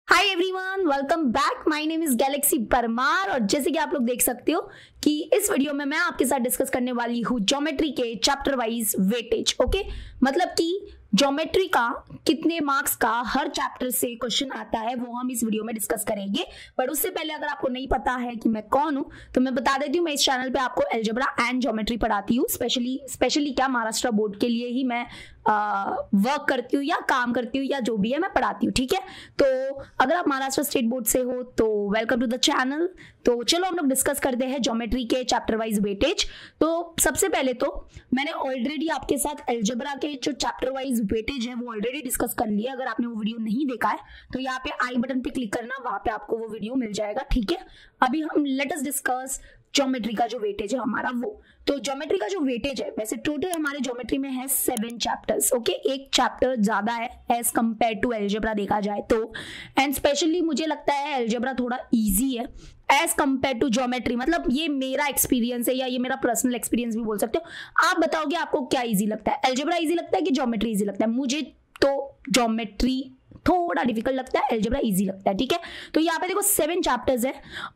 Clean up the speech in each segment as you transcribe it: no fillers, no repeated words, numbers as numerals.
Hi everyone, welcome back. My name is Galaxy Parmar और जैसे कि आप लोग देख सकते हो कि इस वीडियो में मैं आपके साथ डिस्कस करने वाली हूँ ज्योमेट्री के चैप्टर वाइज वेटेज। ओके, मतलब कि ज्योमेट्री का कितने मार्क्स का हर चैप्टर से क्वेश्चन आता है वो हम इस वीडियो में डिस्कस करेंगे। पर उससे पहले अगर आपको नहीं पता है कि मैं कौन हूँ तो मैं बता देती हूँ, मैं इस चैनल पे आपको अलजेब्रा एंड ज्योमेट्री पढ़ाती हूँ। स्पेशली क्या महाराष्ट्र बोर्ड के लिए ही मैं वर्क करती हूँ या काम करती हूँ या जो भी है मैं पढ़ाती हूँ। ठीक है, तो अगर आप महाराष्ट्र स्टेट बोर्ड से हो तो वेलकम टू द चैनल। तो चलो हम लोग डिस्कस करते हैं ज्योमेट्री के चैप्टर वाइज वेटेज। तो सबसे पहले तो मैंने ऑलरेडी आपके साथ अलजेब्रा के जो चैप्टर वाइज वेटेज है वो ऑलरेडी डिस्कस कर लिया। अगर आपने वो वीडियो नहीं देखा है तो यहाँ पे आई बटन पे क्लिक करना, वहां पे आपको वो वीडियो मिल जाएगा। ठीक है, अभी हम लेट अस डिस्कस ज्योमेट्री का जो वेटेज है हमारा वो। तो ज्योमेट्री का जो वेटेज है, वैसे टोटल हमारे ज्योमेट्री में है 7 चैप्टर्स। ओके, एक चैप्टर ज्यादा है एज कंपेयर टू अलजेब्रा देखा जाए तो। एंड स्पेशली मुझे लगता है अलजेब्रा थोड़ा इजी है एज कंपेयर टू ज्योमेट्री। मतलब ये मेरा एक्सपीरियंस है या ये मेरा पर्सनल एक्सपीरियंस भी बोल सकते हो। आप बताओगे आपको क्या इजी लगता है, अलजेब्रा इजी लगता है कि ज्योमेट्री इजी लगता है? मुझे तो ज्योमेट्री थोड़ा डिफिकल्ट लगता है, अलजेब्रा इजी लगता है। ठीक है, तो यहाँ पे देखो 7 चैप्टर्स है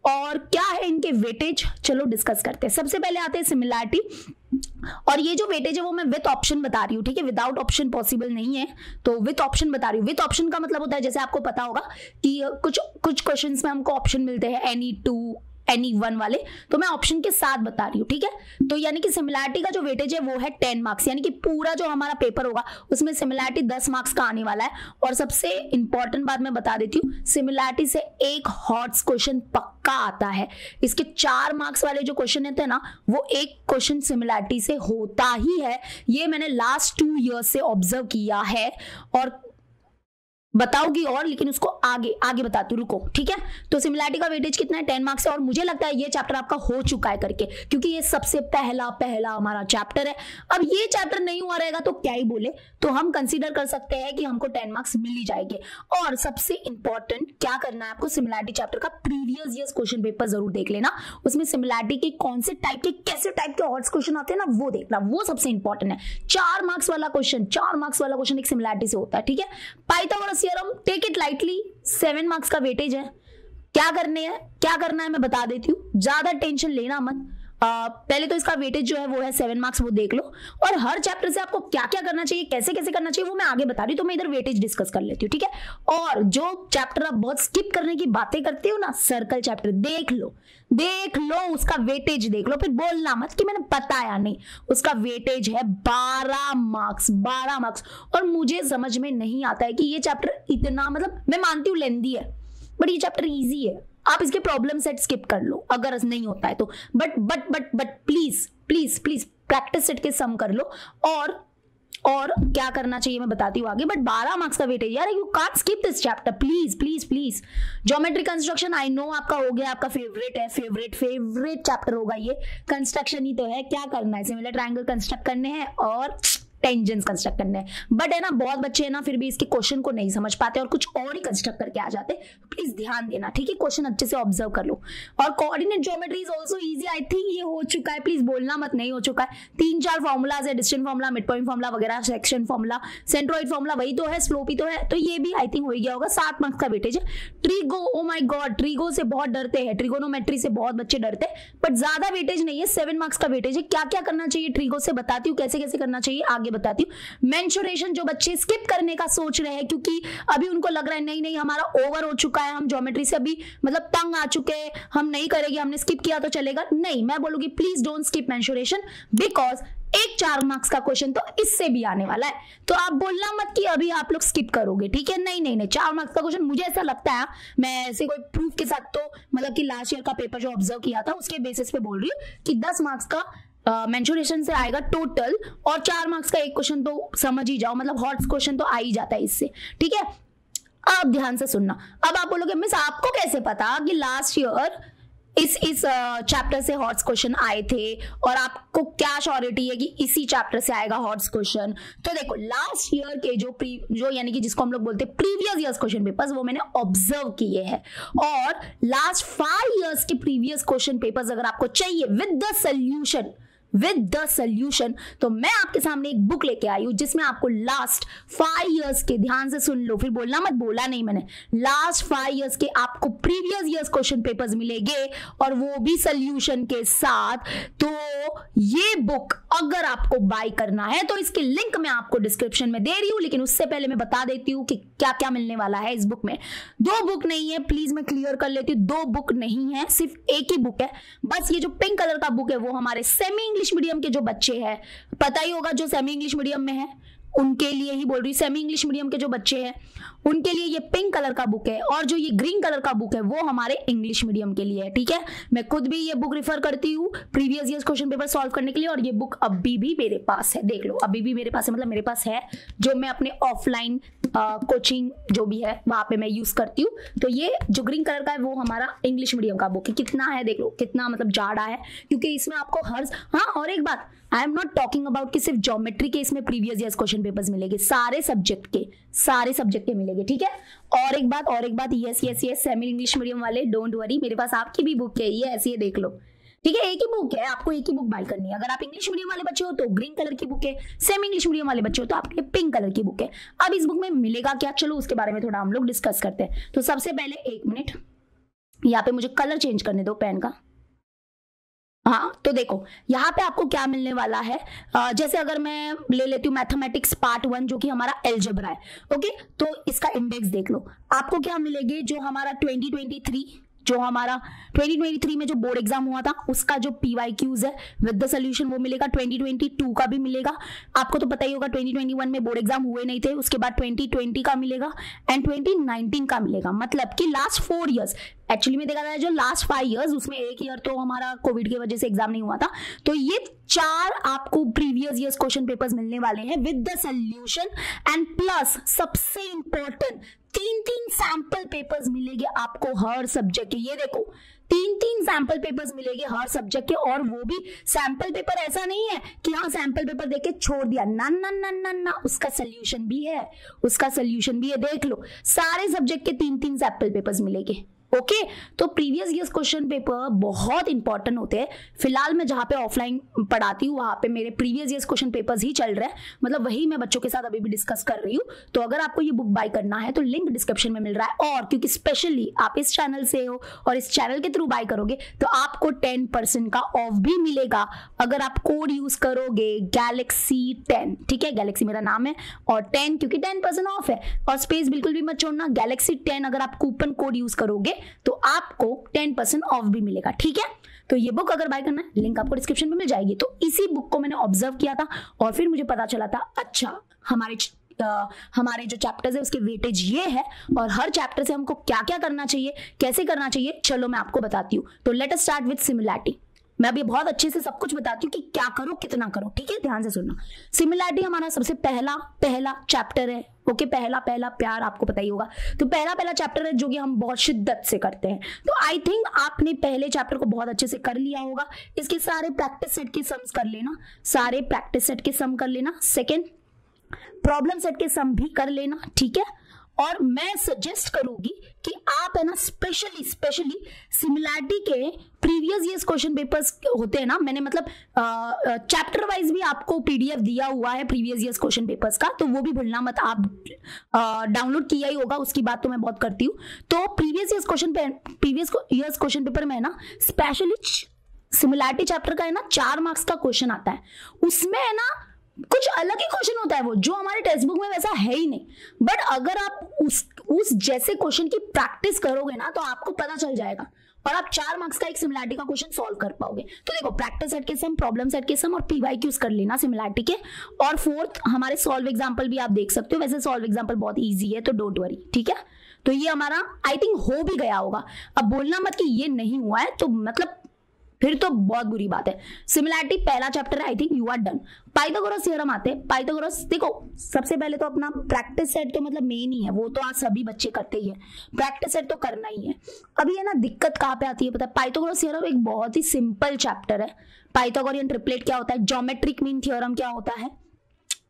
और क्या है इनके वेटेज, चलो डिस्कस करते हैं। सबसे पहले आते हैं सिमिलैरिटी, और ये जो वेटेज है वो मैं विद ऑप्शन बता रही हूँ। ठीक है, विदाउट ऑप्शन पॉसिबल नहीं है, तो विद ऑप्शन बता रही हूँ। विद ऑप्शन का मतलब होता है, जैसे आपको पता होगा कि कुछ क्वेश्चंस में हमको ऑप्शन मिलते हैं एनी 2 एनी 1 वाले, तो मैं ऑप्शन के साथ बता रही हूँ। ठीक है, तो यानी कि सिमिलैरिटी का जो वेटेज है वो है 10 मार्क्स, यानी कि पूरा जो हमारा पेपर होगा उसमें सिमिलैरिटी 10 मार्क्स का आने वाला है। और सबसे इंपॉर्टेंट बात मैं बता देती हूँ, सिमिलैरिटी से एक हॉट्स क्वेश्चन पक्का आता है। इसके 4 मार्क्स वाले जो क्वेश्चन होते हैं ना, वो एक क्वेश्चन सिमिलैरिटी से होता ही है। ये मैंने लास्ट 2 ईयर्स से ऑब्जर्व किया है और बताऊंगी और, लेकिन उसको आगे बताती हूँ, रुको। ठीक है, तो सिमिलैरिटी का वेटेज कितना है? 10 मार्क्स है। और मुझे लगता है ये चैप्टर आपका हो चुका है करके, क्योंकि ये सबसे पहला हमारा चैप्टर है। अब ये चैप्टर नहीं हुआ रहेगा तो क्या ही बोले, तो हम कंसीडर कर सकते हैं कि हमको 10 मार्क्स मिल ही जाएंगे। और सबसे इंपॉर्टेंट क्या करना है आपको, सिमिलैरिटी चैप्टर का प्रीवियस ईयर्स क्वेश्चन पेपर जरूर देख लेना। उसमें सिमिलैरिटी के कौन से टाइप के, कैसे टाइप के हॉट्स क्वेश्चन आते हैं ना, वो देखना, वो सबसे इंपॉर्टेंट है। 4 मार्क्स वाला क्वेश्चन एक सिमिलैरिटी से होता है। ठीक है, Pythagoras theorem take it lightly, 7 marks का वेटेज है। क्या करना है मैं बता देती हूँ, ज्यादा टेंशन लेना मत। पहले तो इसका वेटेज जो है वो है 7 मार्क्स, वो देख लो। और हर चैप्टर से आपको क्या क्या करना चाहिए, कैसे कैसे करना चाहिए, वो मैं आगे बता रही हूँ। तो मैं इधर वेटेज डिस्कस कर लेती हूँ। ठीक है, और जो चैप्टर आप बहुत स्किप करने की बातें करते हो ना, सर्कल चैप्टर देख लो, उसका वेटेज देख लो, फिर बोलना मत कि मैंने बताया नहीं। उसका वेटेज है 12 मार्क्स। और मुझे समझ में नहीं आता है कि ये चैप्टर इतना, मतलब मैं मानती हूँ लेंदी है, बट ये चैप्टर इजी है। आप इसके प्रॉब्लम सेट स्किप कर लो अगर नहीं होता है तो, बट प्लीज प्रैक्टिस सेट के सम कर लो। और क्या करना चाहिए मैं बताती हूँ आगे। बट 12 मार्क्स का वेटेज यार, you can't skip this chapter, please. Geometry construction I know आपका हो गया, आपका फेवरेट है, फेवरेट चैप्टर होगा ये। कंस्ट्रक्शन ही तो है, क्या करना है, सिमिलर ट्रायंगल कंस्ट्रक्ट करने हैं और टेंजेंट्स कंस्ट्रक्ट करने हैं। बट है ना, बहुत बच्चे है ना फिर भी इसके क्वेश्चन को नहीं समझ पाते और कुछ और ही कंस्ट्रक्ट करके आ जाते। प्लीज ध्यान देना, ठीक है, क्वेश्चन अच्छे से ऑब्जर्व कर लो। और coordinate geometry is also easy, I think ये हो चुका है, प्लीज बोलना मत नहीं हो चुका है। 3-4 फॉर्मूलाज है, distance formula, mid point formula वगैरह, सेक्शन फॉर्मूला, सेंट्रोइड फॉर्मूला वही तो है, स्लोप ही तो है, तो ये भी आई थिंक हो गया होगा। 7 मार्क्स का वेटेज है। Trigo, oh my God, trigo से बहुत डरते हैं, ट्रिगोनोमेट्री से बहुत बच्चे डरते हैं, बट ज्यादा वेटेज नहीं है, 7 मार्क्स का वेटेज है। क्या क्या करना चाहिए ट्रिगो से बताती हूँ, कैसे कैसे करना चाहिए आगे बताती हूँ। मेंसुरेशन जो बच्चे स्किप करने का सोच रहे हैं क्योंकि अभी उनको लग रहा है नहीं हमारा ओवर हो चुका है, हम ज्योमेट्री से अभी मतलब तंग आ चुके हैं, हम नहीं करेंगे, हमने स्किप किया तो चलेगा, नहीं, मैं बोलूंगी please don't skip mensuration, because एक 4 मार्क्स का क्वेश्चन तो इससे भी आने वाला है। तो आप बोलना मत कि अभी आप लोग स्किप करोगे। ठीक है, नहीं 4 मार्क्स का क्वेश्चन, मुझे ऐसा लगता है, मैं ऐसे कोई प्रूफ के साथ तो मतलब कि लास्ट ईयर का पेपर जो ऑब्जर्व किया था उसके बेसिस पे बोल रही हूँ कि 10 मार्क्स का मेंसुरेशन से आएगा टोटल, और 4 मार्क्स का एक क्वेश्चन तो समझ ही जाओ, मतलब हॉट्स क्वेश्चन तो आ ही जाता है इससे। ठीक है, आप ध्यान से सुनना। अब आप बोलोगे मिस आपको कैसे पता कि लास्ट ईयर इस चैप्टर से हॉट्स क्वेश्चन आए थे, और आपको क्या श्योरिटी है कि इसी चैप्टर से आएगा हॉट्स क्वेश्चन? तो देखो लास्ट ईयर के जो यानी कि जिसको हम लोग बोलते हैं प्रीवियस ईयर्स क्वेश्चन पेपर्स, वो मैंने ऑब्जर्व किए हैं। और लास्ट 5 ईयर्स के प्रीवियस क्वेश्चन पेपर्स अगर आपको चाहिए with the solution, with the solution. तो मैं आपके सामने एक बुक लेके आई हूं जिसमें आपको लास्ट 5 इयर्स के, ध्यान से सुन लो फिर बोलना मत, बोला नहीं मैंने, लास्ट 5 इयर्स के आपको प्रीवियस इयर्स क्वेश्चन पेपर्स मिलेंगे और वो भी सोल्यूशन के साथ। तो ये बुक अगर आपको बाय करना है तो इसकी लिंक मैं आपको डिस्क्रिप्शन में दे रही हूं, लेकिन उससे पहले मैं बता देती हूं कि क्या क्या मिलने वाला है इस बुक में। 2 बुक नहीं है, प्लीज मैं क्लियर कर लेती हूँ, 2 बुक नहीं है, सिर्फ एक ही बुक है। बस ये जो पिंक कलर का बुक है वो हमारे सेमी इंग्लिश मीडियम के जो बच्चे हैं, पता ही होगा जो सेमी इंग्लिश मीडियम में है उनके लिए ही बोल रही हूँ, सेमी इंग्लिश मीडियम के जो बच्चे हैं उनके लिए ये पिंक कलर का बुक है, और जो ये ग्रीन कलर का बुक है वो हमारे इंग्लिश मीडियम के लिए है। ठीक है, मैं खुद भी ये बुक रिफर करती हूँ previous years question paper solve करने के लिए, और ये बुक अभी भी मेरे पास है, देख लो अभी भी मेरे पास है, मतलब मेरे पास है, जो मैं अपने ऑफलाइन कोचिंग जो भी है वहां पे मैं यूज करती हूँ। तो ये जो ग्रीन कलर का है वो हमारा इंग्लिश मीडियम का बुक है। कितना है देख लो, कितना मतलब जाड़ा है, क्योंकि इसमें आपको हर, हाँ और एक बात, I am not talking about कि सिर्फ ज्योमेट्री के इसमें प्रीवियस ईयर्स क्वेश्चन पेपर्स मिलेंगे, सारे सब्जेक्ट के मिलेंगे। ठीक है, और एक बात, यस सेमी इंग्लिश मीडियम वाले डोंट वरी, मेरे पास आपकी भी बुक है, ये ऐसी है देख लो। ठीक है, एक ही बुक है, आपको एक ही बुक बाय करनी है। अगर आप इंग्लिश मीडियम वाले बच्चे हो तो ग्रीन कलर की बुक है, सेमी इंग्लिश मीडियम वाले बच्चे हो तो आपके पिंक कलर की बुक है। अब इस बुक में मिलेगा क्या, चलो उसके बारे में थोड़ा हम लोग डिस्कस करते हैं। तो सबसे पहले 1 मिनट यहाँ पे मुझे कलर चेंज करने दो पेन का। हाँ, तो देखो यहाँ पे आपको क्या मिलने वाला है, जैसे अगर मैं ले लेती हूँ मैथमेटिक्स पार्ट 1 जो कि हमारा एल्जेब्रा है। ओके, तो इसका इंडेक्स देख लो, आपको क्या मिलेंगे, जो हमारा 2023 में जो बोर्ड एग्जाम हुआ था उसका जो PYQs है विद द सोल्यूशन वो मिलेगा। 2022 का भी मिलेगा, आपको तो पता ही होगा 2021 में बोर्ड एग्जाम हुए नहीं थे, उसके बाद 2020 का मिलेगा एंड 2019 का मिलेगा। मतलब कि लास्ट 4 इयर्स, एक्चुअली में देखा जाए जो लास्ट 5 इयर्स, उसमें 1 ईयर तो हमारा कोविड की वजह से एग्जाम नहीं हुआ था। तो ये 4 आपको प्रीवियस ईयर्स क्वेश्चन पेपर्स मिलने वाले हैं with the solution and plus सबसे इंपॉर्टेंट 3 सैंपल पेपर्स मिलेंगे आपको हर सब्जेक्ट के। ये देखो 3 सैंपल पेपर्स मिलेंगे हर सब्जेक्ट के, और वो भी सैंपल पेपर ऐसा नहीं है कि हाँ सैंपल पेपर देके छोड़ दिया, ना ना ना ना ना, उसका सोल्यूशन भी है, देख लो सारे सब्जेक्ट के 3 सैंपल पेपर्स मिलेंगे। ओके, तो प्रीवियस ईयर्स क्वेश्चन पेपर बहुत इंपॉर्टेंट होते हैं। फिलहाल मैं जहाँ पे ऑफलाइन पढ़ाती हूँ वहाँ पे मेरे प्रीवियस ईयर्स क्वेश्चन पेपर्स ही चल रहे हैं, मतलब वही मैं बच्चों के साथ अभी भी डिस्कस कर रही हूँ। तो अगर आपको ये बुक बाय करना है तो लिंक डिस्क्रिप्शन में मिल रहा है, और क्योंकि स्पेशली आप इस चैनल से हो और इस चैनल के थ्रू बाय करोगे तो आपको 10% का ऑफ भी मिलेगा अगर आप कोड यूज करोगे Galaxy 10। ठीक है, गैलेक्सी मेरा नाम है और 10 क्योंकि 10% ऑफ है, और स्पेस बिल्कुल भी मत छोड़ना, Galaxy 10 अगर आप कूपन कोड यूज करोगे तो आपको 10% ऑफ भी मिलेगा। ठीक है, तो ये बुक अगर बाय करना है लिंक आपको डिस्क्रिप्शन में मिल जाएगी। तो इसी बुक को मैंने ऑब्जर्व किया था और फिर मुझे पता चला था अच्छा हमारे जो चैप्टर्स है उसके वेटेज ये है, और हर चैप्टर से हमको क्या क्या करना चाहिए, कैसे करना चाहिए, चलो मैं आपको बताती हूँ। तो let us start with similarity. मैं अभी बहुत अच्छे से सब कुछ बताती हूँ कि क्या करो कितना करो। ठीक है, ध्यान से सुनना। सिमिलैरिटी हमारा सबसे पहला चैप्टर है। ओके, पहला प्यार आपको पता ही होगा। तो पहला चैप्टर है जो कि हम बहुत शिद्दत से करते हैं। तो आई थिंक आपने पहले चैप्टर को बहुत अच्छे से कर लिया होगा। इसके सारे प्रैक्टिस सेट के सम्स कर लेना, सेकेंड प्रॉब्लम सेट के सम भी कर लेना। ठीक है, और मैं सजेस्ट करूंगी कि आप है ना स्पेशली सिमिलैरिटी के प्रीवियस ईयर्स क्वेश्चन पेपर्स होते हैं ना, मैंने मतलब चैप्टर वाइज भी आपको PDF दिया हुआ है प्रीवियस ईयर्स क्वेश्चन पेपर्स का, तो वो भी भूलना मत, आप डाउनलोड किया ही होगा, उसकी बात तो मैं बहुत करती हूँ। तो प्रीवियस ईयर्स क्वेश्चन पेपर में है ना स्पेशली सिमिलैरिटी चैप्टर का है ना 4 मार्क्स का क्वेश्चन आता है। उसमें है ना कुछ अलग ही क्वेश्चन होता है, वो जो हमारे टेक्स्ट बुक में वैसा है ही नहीं, बट अगर आप उस जैसे क्वेश्चन की प्रैक्टिस करोगे ना तो आपको पता चल जाएगा और आप 4 मार्क्स का एक सिमिलैरिटी का क्वेश्चन सॉल्व कर पाओगे। तो देखो प्रैक्टिस सेट के सम, प्रॉब्लम सेट के सम और PYQs कर लेना सिमिलैरिटी के, और 4th हमारे सॉल्व एग्जांपल भी आप देख सकते हो। वैसे सॉल्व एग्जांपल बहुत इजी है तो डोंट वरी। ठीक है, तो ये हमारा आई थिंक हो भी गया होगा। अब बोलना मत कि ये नहीं हुआ है, तो मतलब फिर तो बहुत बुरी बात है। सिमिलैरिटी पहला चैप्टर है, I think you are done. Pythagoras theorem आते हैं। पाइथागोरस देखो सबसे पहले तो अपना प्रैक्टिस सेट तो मतलब मेन ही है, वो तो आज सभी बच्चे करते ही है, प्रैक्टिस सेट तो करना ही है। अभी है ना दिक्कत कहाँ पे आती है पता है, पाइथागोरस थ्योरम एक बहुत ही सिंपल चैप्टर है। पाइथागोरियन ट्रिपलेट क्या होता है, ज्योमेट्रिक मीन थ्योरम क्या होता है,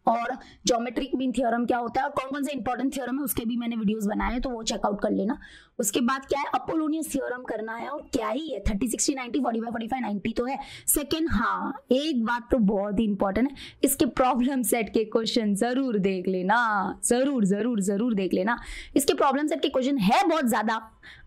और ज्योमेट्रिक मीन थ्योरम क्या होता है और कौन कौन से इंपॉर्टेंट थ्योरम है उसके भी मैंने वीडियोस बनाए हैं, तो वो चेकआउट कर लेना। उसके बाद क्या है, अपोलोनियस थ्योरम करना है और क्या ही है 30 60 90 45 45 90 तो है। सेकंड, हाँ एक बात तो बहुत ही इंपॉर्टेंट है, इसके प्रॉब्लम सेट के क्वेश्चन जरूर देख लेना, जरूर जरूर जरूर देख लेना। इसके प्रॉब्लम सेट के क्वेश्चन है बहुत ज्यादा,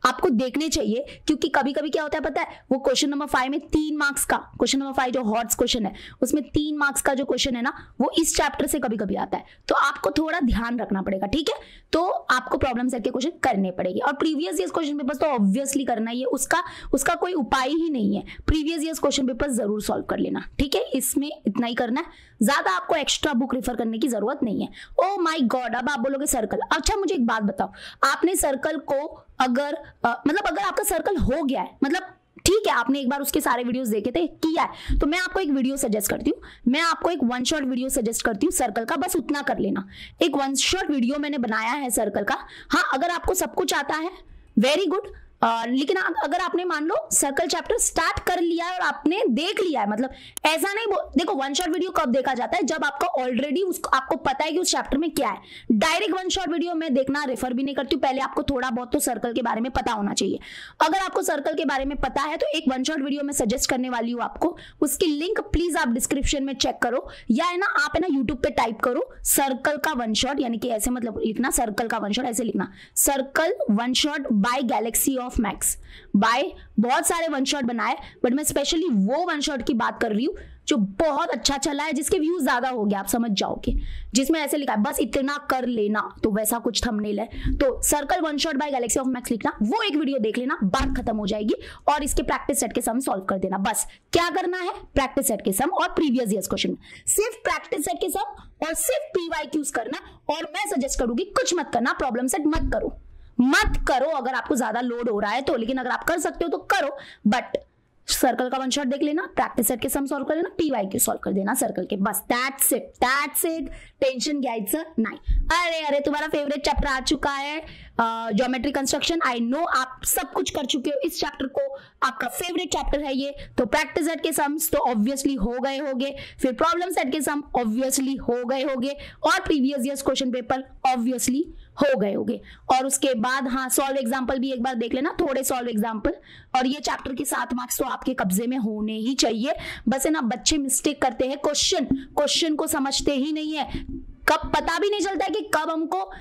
आपको देखने चाहिए, क्योंकि कभी कभी क्या होता है पता है, वो क्वेश्चन नंबर 5 में 3 मार्क्स का क्वेश्चन नंबर 5 जो हॉट्स क्वेश्चन है उसमें 3 मार्क्स का जो क्वेश्चन है ना वो इस चैप्टर से कभी कभी आता है, तो आपको थोड़ा ध्यान रखना पड़ेगा, ठीक है। तो आपको प्रॉब्लम सेट के क्वेश्चन करने पड़ेगे और प्रीवियस ईयर्स क्वेश्चन पेपर्स तो ऑब्वियसली करना ही है, उसका कोई उपाय ही नहीं है, प्रीवियस ईयर्स क्वेश्चन पेपर जरूर सॉल्व कर लेना, ठीक है। इसमें इतना ही करना है, ज्यादा आपको एक्स्ट्रा बुक रेफर करने की जरूरत नहीं है। ओ माय गॉड, अब आप बोलोगे सर्कल, अच्छा मुझे एक बात बताओ, आपने सर्कल को अगर अगर आपका सर्कल हो गया है, मतलब ठीक है आपने एक बार उसके सारे वीडियोस देखे थे, किया है, तो मैं आपको एक वीडियो सजेस्ट करती हूँ, मैं आपको एक वन शॉट वीडियो सजेस्ट करती हूँ सर्कल का, बस उतना कर लेना। एक वन शॉट वीडियो मैंने बनाया है सर्कल का। हाँ अगर आपको सब कुछ आता है वेरी गुड, लेकिन अगर आपने मान लो सर्कल चैप्टर स्टार्ट कर लिया है और आपने देख लिया है, मतलब ऐसा नहीं देखो वन शॉट वीडियो कब देखा जाता है, जब आपका ऑलरेडी आपको पता है कि उस चैप्टर में क्या है। डायरेक्ट वन शॉट वीडियो में देखना रेफर भी नहीं करती हूँ, पहले आपको थोड़ा बहुत तो सर्कल के बारे में पता होना चाहिए। अगर आपको सर्कल के बारे में पता है तो एक वन शॉट वीडियो मैं सजेस्ट करने वाली हूँ आपको, उसकी लिंक प्लीज आप डिस्क्रिप्शन में चेक करो, या है ना आप है ना यूट्यूब पे टाइप करो सर्कल का वन शॉट, यानी कि ऐसे मतलब लिखना सर्कल का वन शॉट, ऐसे लिखना circle one shot by Galaxy of Maths. By बहुत सारे वन शॉट बनाए, बट मैं स्पेशली वो वन शॉट की बात कर रही हूँ जो बहुत अच्छा चला है, जिसके व्यूज ज्यादा हो गया, आप समझ जाओगे, जिसमें ऐसे लिखा है बस इतना कर लेना, तो वैसा कुछ थंबनेल है, तो circle one shot by Galaxy of max लिखना, वो एक वीडियो देख लेना, बात खत्म हो जाएगी और इसके प्रैक्टिस सेट के सम सॉल्व कर देना। बस क्या करना है, प्रैक्टिस सेट के सम और प्रीवियस ईयर्स क्वेश्चन, सिर्फ प्रैक्टिस सेट के सम और सिर्फ PYQs करना, और मैं सजेस्ट करूंगी कुछ मत करना, प्रॉब्लम सेट मत करो अगर आपको ज्यादा लोड हो रहा है तो, लेकिन अगर आप कर सकते हो तो करो, बट सर्कल का वन शॉट देख लेना, प्रैक्टिस सेट के सम सॉल्व कर लेना, PYQ सॉल्व कर देना सर्कल के, बस दैट्स इट, टेंशन घ्यायचं नाही। अरे तुम्हारा फेवरेट चैप्टर आ चुका है ज्योमेट्री कंस्ट्रक्शन, आई नो आप सब कुछ कर चुके हो इस चैप्टर को, आपका फेवरेट चैप्टर है ये, तो प्रैक्टिस सेट के सम्स तो ऑब्वियसली हो गए होंगे, फिर प्रॉब्लम सेट के सम ऑब्वियसली हो गए होंगे, और previous years question paper obviously हो गए होंगे, और उसके बाद हाँ सॉल्व एग्जाम्पल भी एक बार देख लेना, थोड़े सॉल्व एग्जाम्पल, और ये चैप्टर के 7 मार्क्स तो आपके कब्जे में होने ही चाहिए। बस है ना बच्चे मिस्टेक करते हैं, क्वेश्चन को समझते ही नहीं है, कब पता भी नहीं चलता है कि कब हमको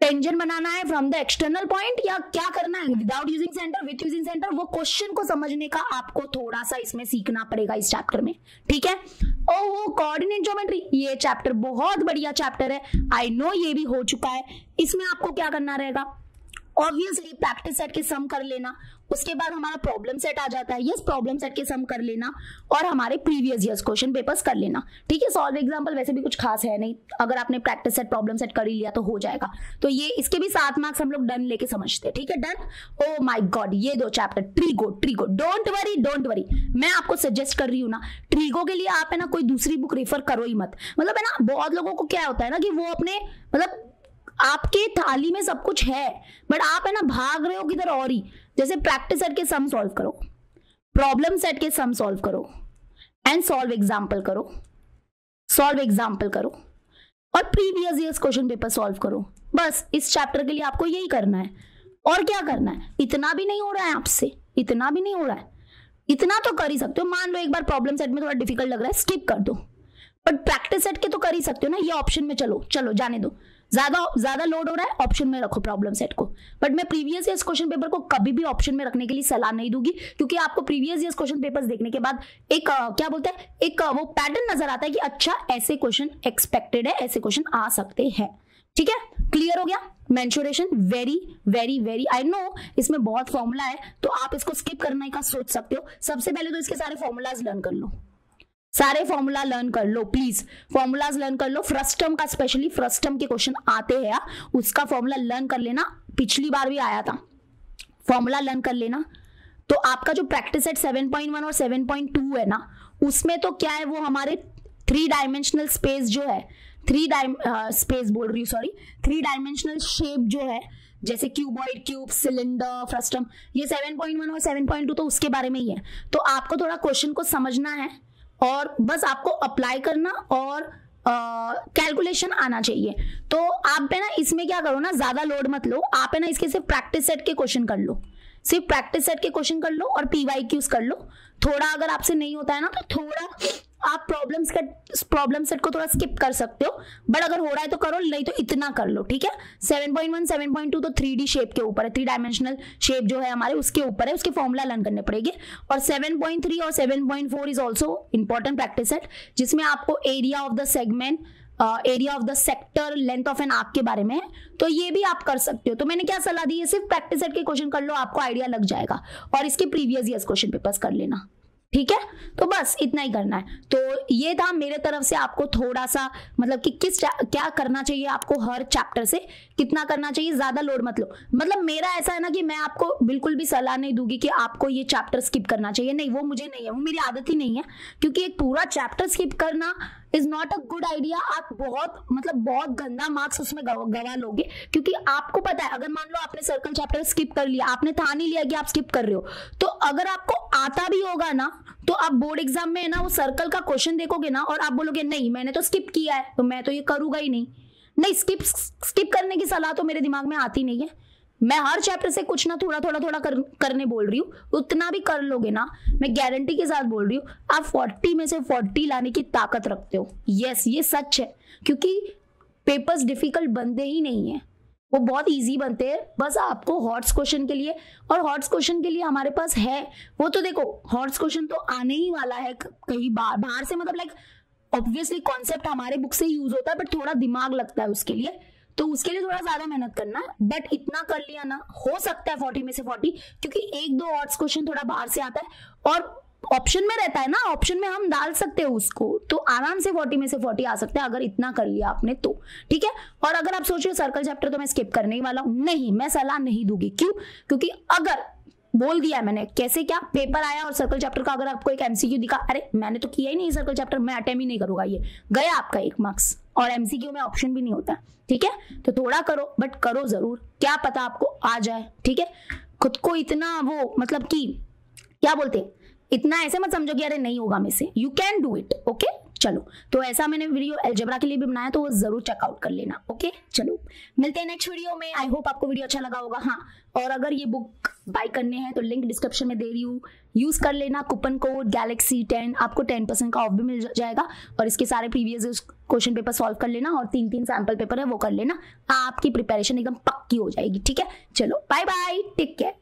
टेंजेंट बनाना है फ्रॉम द एक्सटर्नल पॉइंट या क्या करना है without using centre, with using centre, वो क्वेश्चन को समझने का आपको थोड़ा सा इसमें सीखना पड़ेगा इस चैप्टर में, ठीक है। ओह कोऑर्डिनेट ज्योमेट्री, ये चैप्टर बहुत बढ़िया चैप्टर है, आई नो ये भी हो चुका है। इसमें आपको क्या करना रहेगा, ऑब्वियसली प्रैक्टिस सेट के सम कर लेना, उसके बाद हमारा प्रॉब्लम सेट आ जाता है, यस प्रॉब्लम सेट के सम कर लेना, और हमारे प्रीवियस ईयर्स क्वेश्चन पेपर्स कर लेना, ठीक है। सॉल्व एग्जांपल वैसे भी कुछ खास है नहीं, अगर आपने प्रैक्टिस सेट प्रॉब्लम सेट कर ही लिया तो हो जाएगा, तो ये इसके भी 7 मार्क्स हम लोग डन लेके समझते हैं, ठीक है डन। ओ माय गॉड, ये 2 चैप्टर ट्रीगो, डोंट वरी, मैं आपको सजेस्ट कर रही हूँ ना, ट्रीगो के लिए आप है ना कोई दूसरी बुक रेफर करो ही मत, मतलब है ना बहुत लोगों को क्या होता है ना कि वो अपने मतलब आपके थाली में सब कुछ है बट आप है ना भाग रहे हो किधर और ही, जैसे प्रैक्टिस सेट के सम सॉल्व करो, प्रॉब्लम सेट के सम सॉल्व करो, एंड सॉल्व एग्जाम्पल करो, और previous years question paper solve करो, बस इस चैप्टर के लिए आपको यही करना है, और क्या करना है, इतना भी नहीं हो रहा है आपसे, इतना तो कर ही सकते हो। मान लो एक बार प्रॉब्लम सेट में थोड़ा डिफिकल्ट लग रहा है, स्किप कर दो, बट प्रैक्टिस सेट के तो कर ही सकते हो ना, ये ऑप्शन में चलो जाने दो, ज्यादा लोड हो रहा है ऑप्शन में रखो प्रॉब्लम सेट को, बट मैं प्रीवियस ईयर्स क्वेश्चन पेपर को कभी भी ऑप्शन में रखने के लिए सलाह नहीं दूंगी, क्योंकि आपको प्रीवियस ईयर्स क्वेश्चन पेपर्स देखने के बाद एक क्या बोलते हैं, एक वो पैटर्न नजर आता है कि अच्छा ऐसे क्वेश्चन एक्सपेक्टेड है, ऐसे क्वेश्चन आ सकते हैं, ठीक है। क्लियर हो गया, मेंशुरेशन वेरी आई नो इसमें बहुत फॉर्मूला है, तो आप इसको स्किप करने का सोच सकते हो। सबसे पहले तो इसके सारे फॉर्मूलाज लर्न कर लो, सारे फॉर्मूला लर्न कर लो, प्लीज फॉर्मूलाज लर्न कर लो, फ्रस्टम का स्पेशली फ्रस्टम के क्वेश्चन आते हैं, उसका फॉर्मूला लर्न कर लेना, पिछली बार भी आया था, फॉर्मूला लर्न कर लेना। तो आपका जो प्रैक्टिस सेट 7.1 और 7.2 है ना, उसमें तो क्या है वो हमारे 3 डायमेंशनल स्पेस जो है, 3 डायमेंशनल शेप जो है, जैसे क्यूबॉइड, क्यूब, सिलेंडर, फ्रस्टम, ये 7.1 और 7.2 तो उसके बारे में ही है। तो आपको थोड़ा क्वेश्चन को समझना है और बस आपको अप्लाई करना और कैलकुलेशन आना चाहिए। तो आप है ना इसमें क्या करो ना, ज्यादा लोड मत लो, आप है ना इसके सिर्फ प्रैक्टिस सेट के क्वेश्चन कर लो, सिर्फ प्रैक्टिस सेट के क्वेश्चन कर लो और पीवाईक्यूज कर लो। थोड़ा अगर आपसे नहीं होता है ना तो थोड़ा आप प्रॉब्लम सेट को थोड़ा स्किप कर सकते हो, बट अगर हो रहा है तो करो, नहीं तो इतना कर लो, ठीक है। 7.1 7.2 तो 3D शेप के ऊपर है, 3 डायमेंशनल शेप जो है हमारे उसके ऊपर है, उसके फॉर्मूला लर्न करने पड़ेंगे। और 7.3 और 7.4 is also important practice set, जिसमें आपको area of the segment, area of the sector, length of an arc के बारे में है, तो ये भी आप कर सकते हो। तो मैंने क्या सलाह दी है, सिर्फ प्रैक्टिस सेट के क्वेश्चन कर लो, आपको आइडिया लग जाएगा, और इसके प्रीवियस ईयर्स क्वेश्चन पेपर्स कर लेना, ठीक है। तो बस इतना ही करना है। तो ये था मेरे तरफ से आपको थोड़ा सा, मतलब कि क्या करना चाहिए आपको, हर चैप्टर से कितना करना चाहिए, ज्यादा लोड मत लो। मतलब मेरा ऐसा है ना कि मैं आपको बिल्कुल भी सलाह नहीं दूंगी कि आपको ये चैप्टर स्किप करना चाहिए, नहीं, वो मुझे नहीं है, वो मेरी आदत ही नहीं है, क्योंकि एक पूरा चैप्टर स्किप करना is not a good idea. आप बहुत गंदा मार्क्स उसमें गवा लोगे, क्योंकि आपको पता है, अगर मान लो आपने सर्कल चैप्टर स्किप कर लिया, आपने ठान ही लिया कि आप स्किप कर रहे हो, तो अगर आपको आता भी होगा ना, तो आप बोर्ड एग्जाम में है ना वो सर्कल का क्वेश्चन देखोगे ना और आप बोलोगे नहीं मैंने तो स्किप किया है, तो मैं तो ये करूंगा ही नहीं। नहीं, स्किप करने की सलाह तो मेरे दिमाग में आती नहीं है। मैं हर चैप्टर से कुछ ना थोड़ा करने बोल रही हूँ, उतना भी कर लोगे ना, मैं गारंटी के साथ बोल रही हूँ, आप 40 में से 40 लाने की ताकत रखते हो। यस, ये सच है, क्योंकि पेपर्स डिफिकल्ट बनते ही नहीं है, वो बहुत इजी बनते हैं। बस आपको हॉट्स क्वेश्चन के लिए, और हॉट्स क्वेश्चन के लिए हमारे पास है, वो तो देखो हॉट्स क्वेश्चन तो आने ही वाला है कहीं बाहर से, मतलब लाइक ऑब्वियसली कॉन्सेप्ट हमारे बुक से यूज होता है, बट थोड़ा दिमाग लगता है उसके लिए, तो उसके लिए थोड़ा ज्यादा मेहनत करना है। बट इतना कर लिया ना, हो सकता है 40 में से 40, क्योंकि 1-2 हॉट्स क्वेश्चन थोड़ा बाहर से आता है और ऑप्शन में रहता है ना, ऑप्शन में हम डाल सकते हैं उसको, तो आराम से 40 में से 40 आ सकते हैं अगर इतना कर लिया आपने तो, ठीक है। और अगर आप सोच रहे हो सर्कल चैप्टर तो मैं स्किप करने ही वाला हूं, नहीं, मैं सलाह नहीं दूंगी। क्यों? क्योंकि अगर बोल दिया मैंने, कैसे क्या पेपर आया और सर्कल चैप्टर का अगर आपको एक एमसीक्यू दिखा, अरे मैंने तो किया ही नहीं सर्कल चैप्टर, मैं अटेम्प्ट ही नहीं करूंगा, ये गया आपका 1 मार्क्स, और एमसीक्यू में ऑप्शन भी नहीं होता, ठीक है। तो थोड़ा करो, बट करो जरूर, क्या पता आपको आ जाए, ठीक है। खुद को इतना वो, मतलब कि क्या बोलते, इतना ऐसे मत समझो कि अरे नहीं होगा में से, you can do it, okay. चलो, तो ऐसा मैंने वीडियो अलजेब्रा के लिए भी बनाया, तो वो जरूर चेकआउट कर लेना, ओके। चलो, मिलते हैं नेक्स्ट वीडियो में। आई होप आपको वीडियो अच्छा लगा होगा। हाँ, और अगर ये बुक बाय करने हैं तो लिंक डिस्क्रिप्शन में दे रही हूँ, यूज कर लेना कूपन कोड गैलेक्सी 10, आपको 10% का ऑफ भी मिल जाएगा, और इसके सारे प्रीवियस क्वेश्चन पेपर सॉल्व कर लेना, और 3 सैंपल पेपर है वो कर लेना, आपकी प्रिपरेशन एकदम पक्की हो जाएगी, ठीक है। चलो, बाय बाय, टेक केयर।